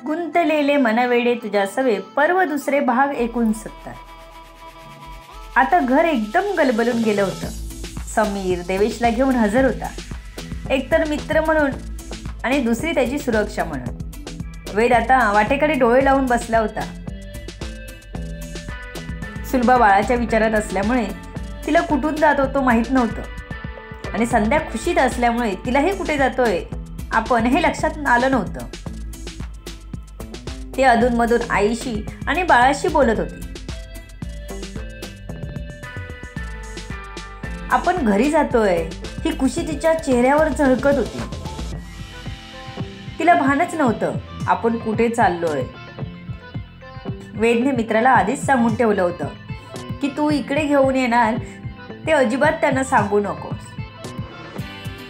गुंतलेले मनवेडे तुझ्या सवे पर्व दुसरे भाग 69. आता घर एकदम गलबलून गेलं होतं. समीर देवेशला घेऊन हजर होता, एकतर मित्र म्हणून आणि दुसरी त्याची सुरक्षा म्हणून. वेद आता वाटेकडे डोळे लावून बसला होता. सुलभा बाळाच्या विचारात असल्यामुळे तिला कुठून जात होतो माहीत नव्हतं आणि संध्या खुशीत असल्यामुळे तिलाही कुठे जातोय आपण हे लक्षात आलं नव्हतं. ती अधूनमधून आईशी आणि बाळाशी बोलत होती. आपण घरी जातोय ही खुशी तिच्या चेहऱ्यावर झळकत होती. तिला भानच नव्हतं आपण कुठे चाललोय. वेदने मित्राला आधीच सांगून ठेवलं होतं की तू इकडे घेऊन येणार ते अजिबात त्यांना सांगू नकोस.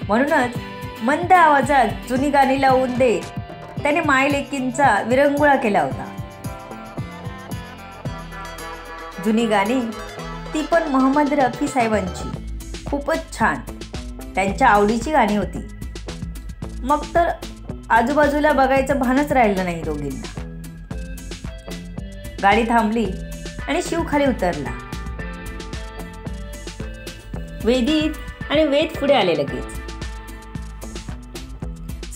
म्हणूनच मंद आवाजात जुनी गाणी लावून दे त्याने मायलेकींचा विरंगुळा केला होता. जुनी गाणी ती पण मोहम्मद रफी साहेबांची, खूपच छान त्यांच्या आवडीची गाणी होती. मग तर आजूबाजूला बघायचं भानच राहिलं नाही दोघींना. गाडी थांबली आणि शिव खाली उतरला. वेदित आणि वेद पुढे आले लगेच.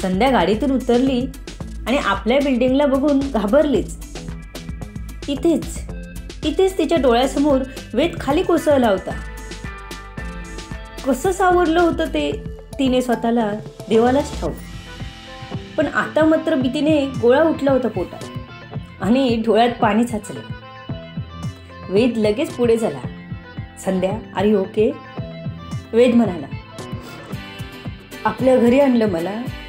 संध्या गाडीतून उतरली आणि आपल्या बिल्डिंगला बघून घाबरलीच. इथेच तिच्या डोळ्यासमोर वेद खाली कोसळला होता. कसं सावरलं होतं ते तिने स्वतःला देवालाच ठाऊक. पण आता मात्र भीतीने गोळा उठला होता पोटात आणि डोळ्यात पाणी साचले. वेद लगेच पुढे झाला. संध्या, आर यू ओके? वेद म्हणाला, आपल्या घरी आणलं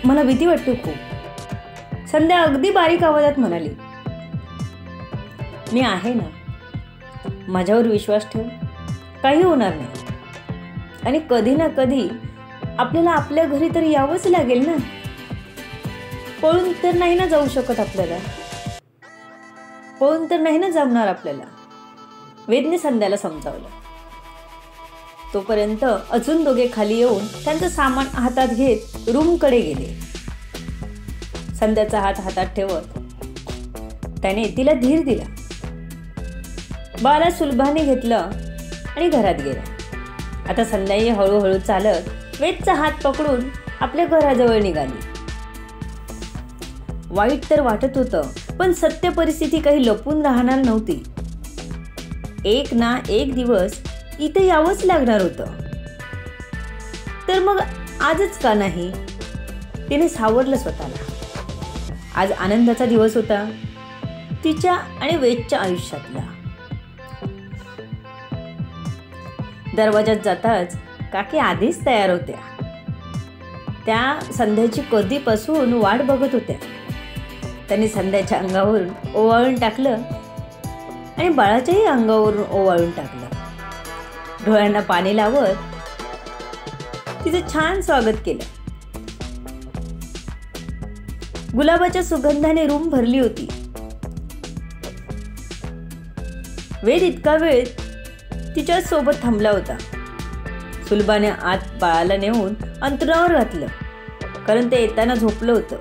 मला भीती वाटते खूप. संध्या अगदी बारीक आवाजात म्हणाली, मी आहे ना, माझ्यावर विश्वास ठेव, काही होणार नाही. आणि कधी ना कधी आपल्याला आपल्या घरी तर यावंच लागेल ना. पळून तर नाही ना जाऊ शकत आपल्याला, पळून तर नाही ना जमणार आपल्याला. वेदने संध्याला समजावलं. तोपर्यंत अजून दोघे खाली येऊन त्यांचं सामान हातात घेत रूमकडे गेले. संध्याचा हात हातात ठेवत त्याने तिला धीर दिला. बाळा सुलभाने घेतलं आणि घरात गेला. आता संध्याही हळूहळू चालत वेदचा हात पकडून आपल्या घराजवळ निघाली. वाईट तर वाटत होतं, पण सत्य परिस्थिती काही लपून राहणार नव्हती. एक ना एक दिवस इथे यावंच लागणार होतं. तर मग आजच का नाही? तिने सावरलं स्वतःला. आज आनंदाचा दिवस होता तिच्या आणि वेदच्या आयुष्यातला. दरवाजात जाताच काकी आधीच तयार होत्या. त्या संध्याची कधीपासून वाट बघत होत्या. त्यांनी संध्याच्या अंगावरून ओवाळून टाकलं आणि बाळाच्याही अंगावरून ओवाळून टाकलं. डोळ्यांना पाणी लावत तिचं छान स्वागत केलं. गुलाबाच्या सुगंधाने रूम भरली होती. वेद इतका वेळ तिच्या सोबत थांबला होता. सुलभाने आत बाळाला नेऊन अंतरावर घातलं, कारण ते येताना झोपलं होतं.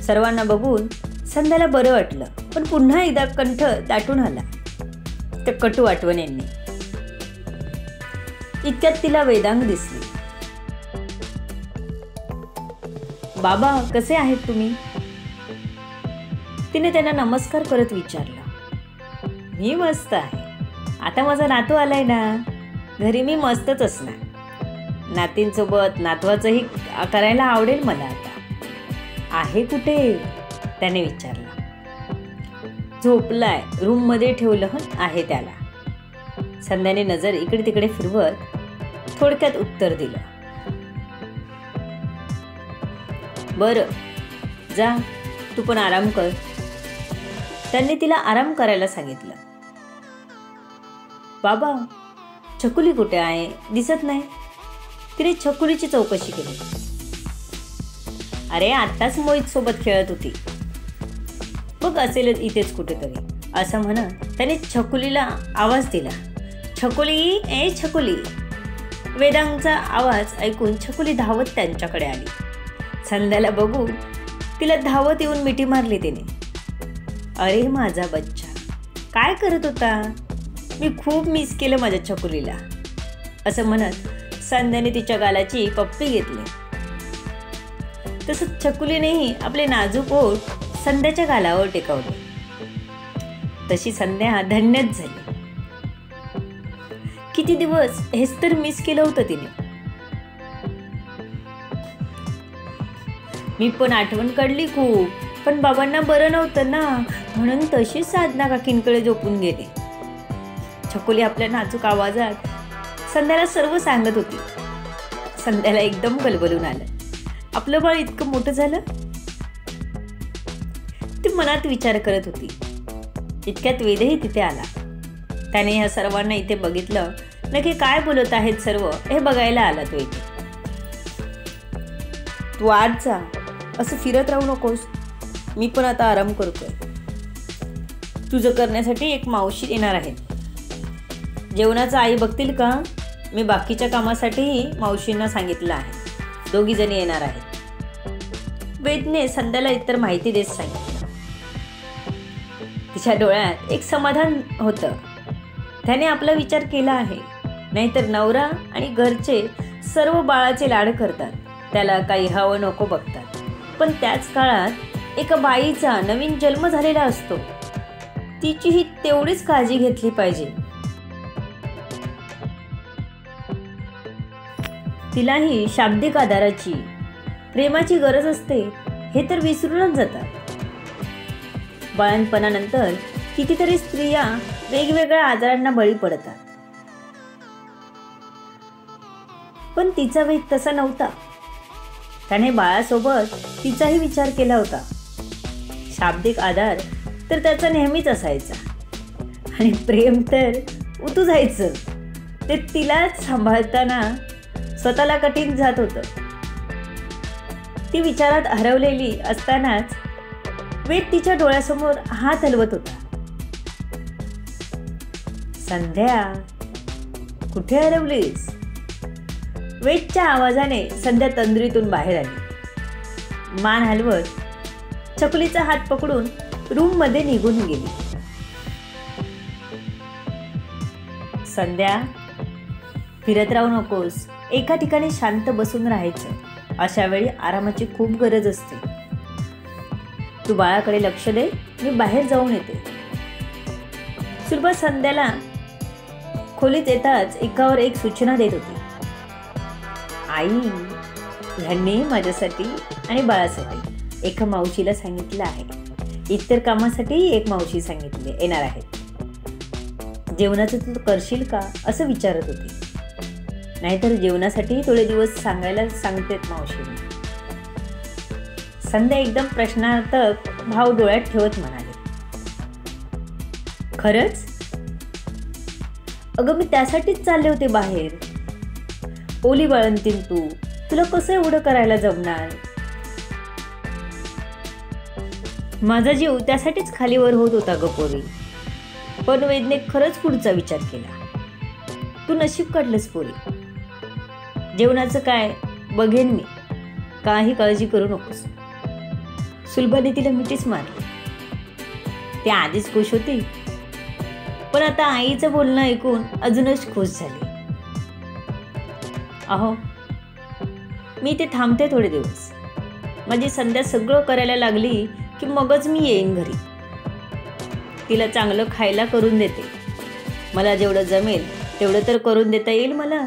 सर्वांना बघून संध्याला बरं वाटलं, पण पुन्हा एकदा कंठ दाटून आला त्या कटू आठवणींनी. इतक्यात तिला वेदांग दिसली. बाबा, कसे आहेत तुम्ही? तिने त्यांना नमस्कार करत विचारला. मी मस्त आहे. आता माझा नातू आलाय ना, घरी मी मस्तच असणार. नातींसोबत नातवाचंही करायला आवडेल मला. आता आहे कुठे? त्याने विचारला. झोपलाय, रूम मध्ये ठेवलं आहे त्याला. संध्याने नजर इकडे तिकडे फिरवत थोडक्यात उत्तर दिलं. बरं, जा तू पण आराम कर. त्यांनी तिला आराम करायला सांगितलं. बाबा, छकुली कुठे आहे? दिसत नाही. तिने छकुलीची चौकशी केली. अरे, आत्ताच मोहित सोबत खेळत होती. बघ असेलच इथेच कुठेतरी, असं म्हणत त्याने छकुलीला आवाज दिला. छकुली, ए छकुली. वेदांगचा आवाज ऐकून छकुली धावत त्यांच्याकडे आली. संध्याला बघून तिला धावत येऊन मिठी मारली तिने. अरे माझा बच्चा, काय करत होता? मी खूप मिस केलं माझ्या छकुलीला, असं म्हणत संध्याने तिच्या गालाची पप्पी घेतली. तसंच छकुलीनेही आपले नाजूक ओठ संध्याच्या गालावर टेकवले. तशी संध्या धन्यच झाली. किती दिवस हेच तर मिस केलं होतं तिने. मी पण आठवण काढली खूप, पण बाबांना बरं नव्हतं ना, म्हणून तशीच साधना काकींकडे झोपून गेले. छकुली आपल्या नाजूक आवाजात संध्याला सर्व सांगत होती. संध्याला एकदम गलबलून आलं. आपलं बाळ इतकं मोठं झालं. ती मनात विचार करत होती. इतक्यात वेदही तिथे आला. त्याने ह्या सर्वांना इथे बघितलं. नक्की काय बोलत आहेत सर्व हे बघायला आला तो इथे. तू आज जा, असं फिरत राहू नकोस. मी पण आता आराम करतोय. तुझं करण्यासाठी एक मावशी येणार आहे. जेवणाचं आई बघतील का? मी बाकीच्या कामासाठीही मावशींना सांगितलं आहे. 2 जणी येणार आहेत. वेदने संध्याला इतर माहिती देत सांगितलं. तिच्या डोळ्यात एक समाधान होतं. त्याने आपला विचार केला आहे. नाहीतर नवरा आणि घरचे सर्व बाळाचे लाड करतात, त्याला काही हवं नको बघतात. पण त्याच काळात एका बाईचा नवीन जन्म झालेला असतो. तिचीही तेवढीच काळजी घेतली पाहिजे. तिलाही शाब्दिक आधाराची, प्रेमाची गरज असते हे तर विसरूनच जातात. बाळंतपणानंतर कितीतरी स्त्रिया वेगवेगळ्या आजारांना बळी पडतात. पण तिचा वेग तसा नव्हता. त्याने बाळासोबत तिचाही विचार केला होता. शाब्दिक आधार तर त्याचा नेहमीच असायचा आणि प्रेम तर उतू जायचं. ते तिलाच सांभाळताना स्वतःला कठीण जात होतं. ती विचारात हरवलेली असतानाच वेद तिच्या डोळ्यासमोर हात हलवत होता. संध्या, कुठे हरवलीस? वेदच्या आवाजाने संध्या तंद्रीतून बाहेर आली. मान हलवत छकुलीचा हात पकडून रूम मध्ये निघून गेली. संध्या, फिरत राहू नकोस. एका ठिकाणी शांत बसून राहायचं. अशा वेळी आरामाची खूप गरज असते. तू बाळाकडे लक्ष दे. मी बाहेर जाऊन येते. सुलभा संध्याला खोलीत येताच एकावर एक सूचना देत होती. आई, ह्यांनी माझ्यासाठी आणि बाळासाठी एका मावशीला सांगितलं आहे. इतर कामासाठी एक मावशी सांगितले येणार आहेत. जेवणाचं तू करशील का असं विचारत होते. नाहीतर जेवणासाठी थोडे दिवस सांगायला सांगतेत मावशीने. संध्या एकदम प्रश्नार्थक भाव डोळ्यात ठेवत म्हणाले, खरंच? अगं, मी त्यासाठीच चालले होते बाहेर. ओली बाळंतीन तू, तुला कसं एवढं करायला जमणार? माझा जीव त्यासाठीच खालीवर होत होता ग पोरी. पण वेदने खरंच पुढचा विचार केला. तू नशीब काढलंस पोरी. जेवणाचं काय बघेन मी, काही काळजी करू नकोस. सुलभाने तिला मिठीच मारली. ती आधीच खुश होती, पण आता आईचं बोलणं ऐकून अजूनच खुश झाली. अहो, मी ते थांबते थोडे दिवस. माझी संध्या सगळं करायला लागली की मगच मी येईन घरी. तिला चांगलं खायला करून देते. मला जेवढं जमेल तेवढं तर करून देता येईल मला.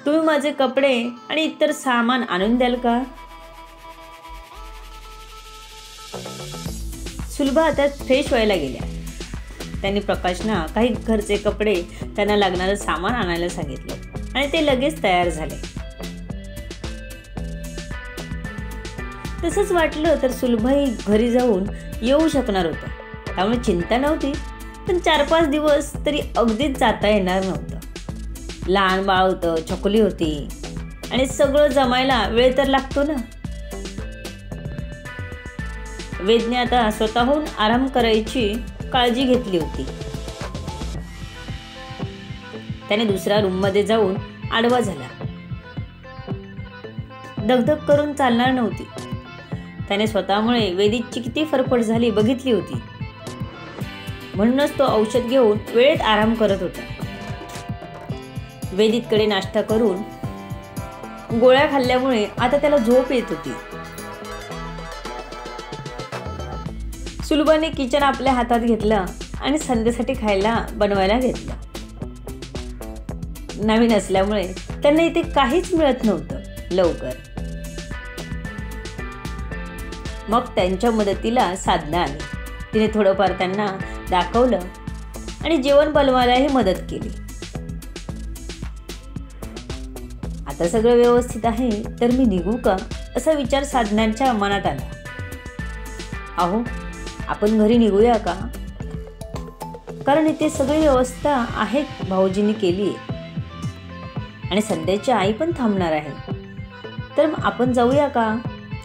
तुम्ही माझे कपडे आणि इतर सामान आणून द्याल का? सुलभा आता फ्रेश व्हायला गेल्या. त्यांनी प्रकाशना काही घरचे कपडे, त्यांना लागणारं सामान आणायला सांगितलं आणि ते लगेच तयार झाले. तसंच वाटलं तर सुलभाही घरी जाऊन येऊ शकणार होतं. त्यामुळे चिंता नव्हती. पण 4-5 दिवस तरी अगदीच जाता येणार नव्हतं. लहान बाळ होतं, छकुली होती आणि सगळं जमायला वेळ तर लागतो ना. वेदने आता स्वतःहून आराम करायची काळजी घेतली होती. त्याने दुसऱ्या रूममध्ये जाऊन आडवा झाला. दगदग करून चालणार नव्हती. त्याने स्वतःमुळे वेदितची किती फरफड झाली बघितली होती. म्हणूनच तो औषध घेऊन वेळेत आराम करत होता. वेदितकडे नाश्ता करून गोळ्या खाल्ल्यामुळे आता त्याला झोप येत होती. सुलभाने किचन आपल्या हातात घेतलं आणि संध्यासाठी खायला बनवायला घेतलं. नवीन असल्यामुळे त्यांना इथे काहीच मिळत नव्हतं लवकर. मग त्यांच्या मदतीला साधना आली. तिने थोडंफार त्यांना दाखवलं आणि जेवण बनवायलाही मदत केली. आता सगळं व्यवस्थित आहे तर मी निघू का, असा विचार साधनांच्या मनात आला. अहो, आपण घरी निघूया का, कारण इथे सगळी व्यवस्था आहे भाऊजींनी केली आहे आणि संध्याची आई पण थांबणार आहे. तर आपण जाऊया का,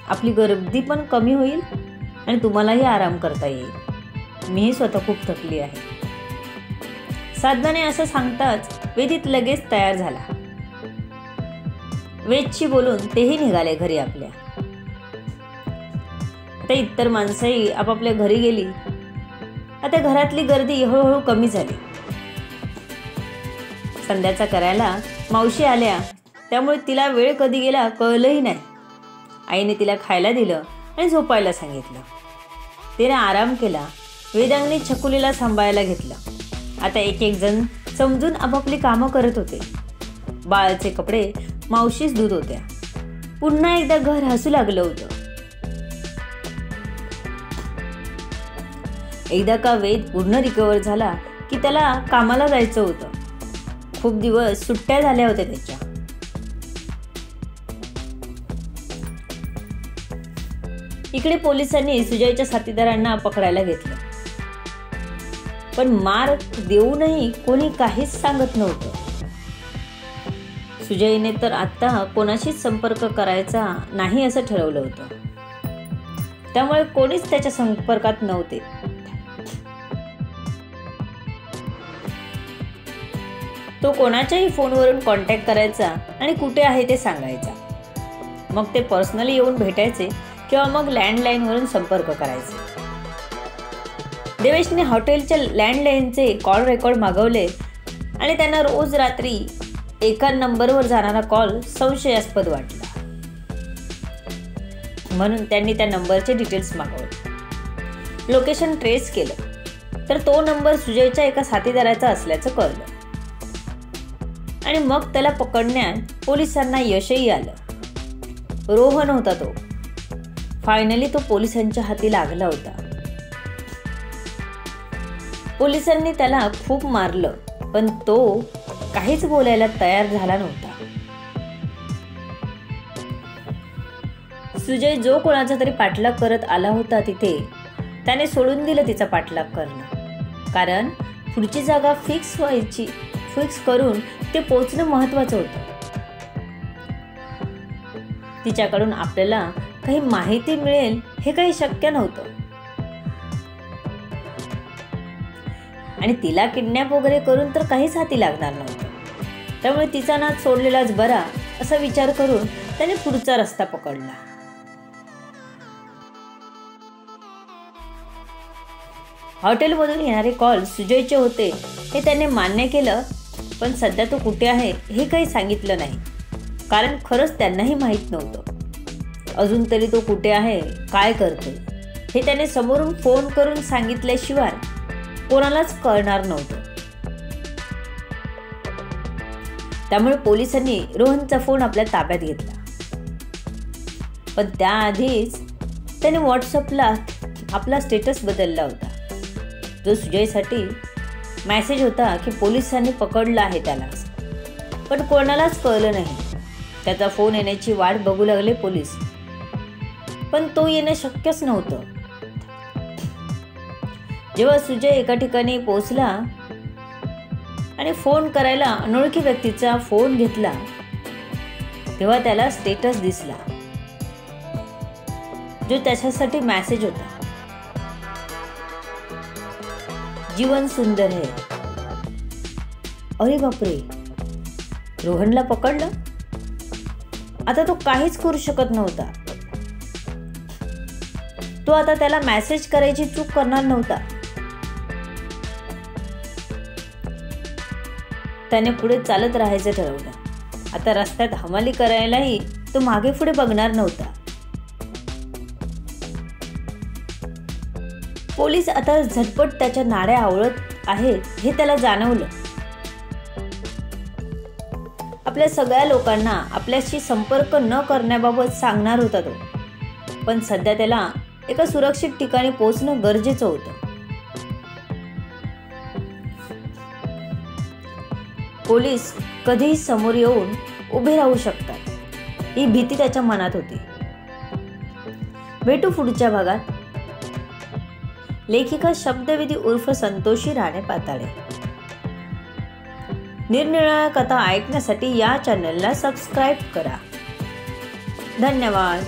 आपली गर्दी पण कमी होईल आणि तुम्हालाही आराम करता येईल. मीही स्वतः खूप थकली आहे. साधनाने असं सांगताच वेदित लगेच तयार झाला. वेदशी बोलून तेही निघाले घरी आपल्या. आता इतर माणसंही आपापल्या घरी गेली. आता घरातली गर्दी हळूहळू कमी झाली. संध्याचा करायला मावशी आल्या, त्यामुळे तिला वेळ कधी गेला कळलंही नाही. आईने तिला खायला दिलं आणि झोपायला सांगितलं. तिने आराम केला. वेदांगने छकुलीला सांभाळायला घेतलं. आता एक एक जण समजून आपापली कामं करत होते. बाळाचे कपडे मावशीच धुत होत्या. पुन्हा एकदा घर हसू लागलं होतं. एकदा का वेद पूर्ण रिकवर झाला की त्याला कामाला जायचं होतं. खूप दिवस सुट्ट्या झाल्या होत्या त्याच्या. इकडे पोलिसांनी सुजयच्या साथीदारांना पकडायला घेतलं. पण मार देऊनही कोणी काहीच सांगत नव्हतं. सुजयने तर आता कोणाशीच संपर्क करायचा नाही असं ठरवलं होतं. त्यामुळे कोणीच त्याच्या संपर्कात नव्हते. तो कोणाच्याही फोनवरून कॉन्टॅक्ट करायचा आणि कुठे आहे ते सांगायचा. मग ते पर्सनली येऊन भेटायचे किंवा मग लँडलाईनवरून संपर्क करायचे. देवेशने हॉटेलच्या लँडलाईनचे कॉल रेकॉर्ड मागवले आणि त्यांना रोज रात्री एका नंबरवर जाणारा कॉल संशयास्पद वाटला. म्हणून त्यांनी त्या नंबरचे डिटेल्स मागवले. लोकेशन ट्रेस केलं तर तो नंबर सुजयच्या एका साथीदाराचा असल्याचं कळलं आणि मग त्याला पकडण्यात पोलिसांना यशही आलं. रोहन होता तो. फायनली तो पोलिसांच्या हाती लागला होता. पोलिसांनी त्याला खूप मारलं पण तो काहीच बोलायला तयार झाला नव्हता. सुजय जो कोणाचा तरी पाठलाग करत आला होता तिथे त्याने सोडून दिलं तिचा पाठलाग करणं. कारण पुढची जागा फिक्स करून ते पोहोचणं महत्वाचं होतं. तिच्याकडून आपल्याला काही माहिती मिळेल हे काही शक्य नव्हतं आणि तिला किडनॅप वगैरे करून तर काहीच हाती लागणार नव्हतं. त्यामुळे तिचा नाद सोडलेलाच बरा असा विचार करून त्याने पुढचा रस्ता पकडला. हॉटेलमधून येणारे कॉल सुजयचे होते हे त्याने मान्य केलं. पण सध्या तो कुठे आहे हे काही सांगितलं नाही. कारण खरंच त्यांनाही माहीत नव्हतं. अजून तरी तो कुठे आहे, काय करतोय हे त्याने समोरून फोन करून सांगितल्याशिवाय कोणालाच कळणार नव्हतं. त्यामुळे पोलिसांनी रोहनचा फोन आपल्या ताब्यात घेतला. पण त्याआधीच त्याने व्हॉट्सअपला आपला स्टेटस बदलला होता. जो सुजयसाठी मेसेज होता की पोलिसांनी पकडलं आहे त्याला. पण कोणालाच कळलं नाही. त्याचा फोन येण्याची वाट बघू लागले पोलीस. पण तो येणं शक्यच नव्हतं. जेव्हा सुजय एका ठिकाणी पोहोचला आणि फोन करायला अनोळखी व्यक्तीचा फोन घेतला तेव्हा त्याला स्टेटस दिसला जो त्याच्यासाठी मेसेज होता. जीवन सुंदर है. अरे बापरे, रोहनला पकडलं. आता तो काहीच करू शकत नव्हता. तो आता त्याला मेसेज करायची चूक करणार नव्हता. त्याने पुढे चालत राहायचं ठरवलं. आता रस्त्यात हमाली करायलाही तो मागे पुढे बघणार नव्हता. पोलीस आता झटपट त्याच्या नाड्या आवळत आहेत हे त्याला जाणवलं. आपल्या सगळ्या लोकांना आपल्याशी संपर्क न करण्याबाबत सांगणार होता तो. पण सध्या त्याला एका सुरक्षित ठिकाणी पोहोचणं गरजेचं होतं. पोलीस कधीही समोर येऊन उभे राहू शकतात ही भीती त्याच्या मनात होती. भेटू पुढच्या भागात. लेखिका शब्दविधी उर्फ संतोषी राणे पाताळे. निरनिराळ्या कथा ऐकण्यासाठी या चॅनलला सबस्क्राईब करा. धन्यवाद.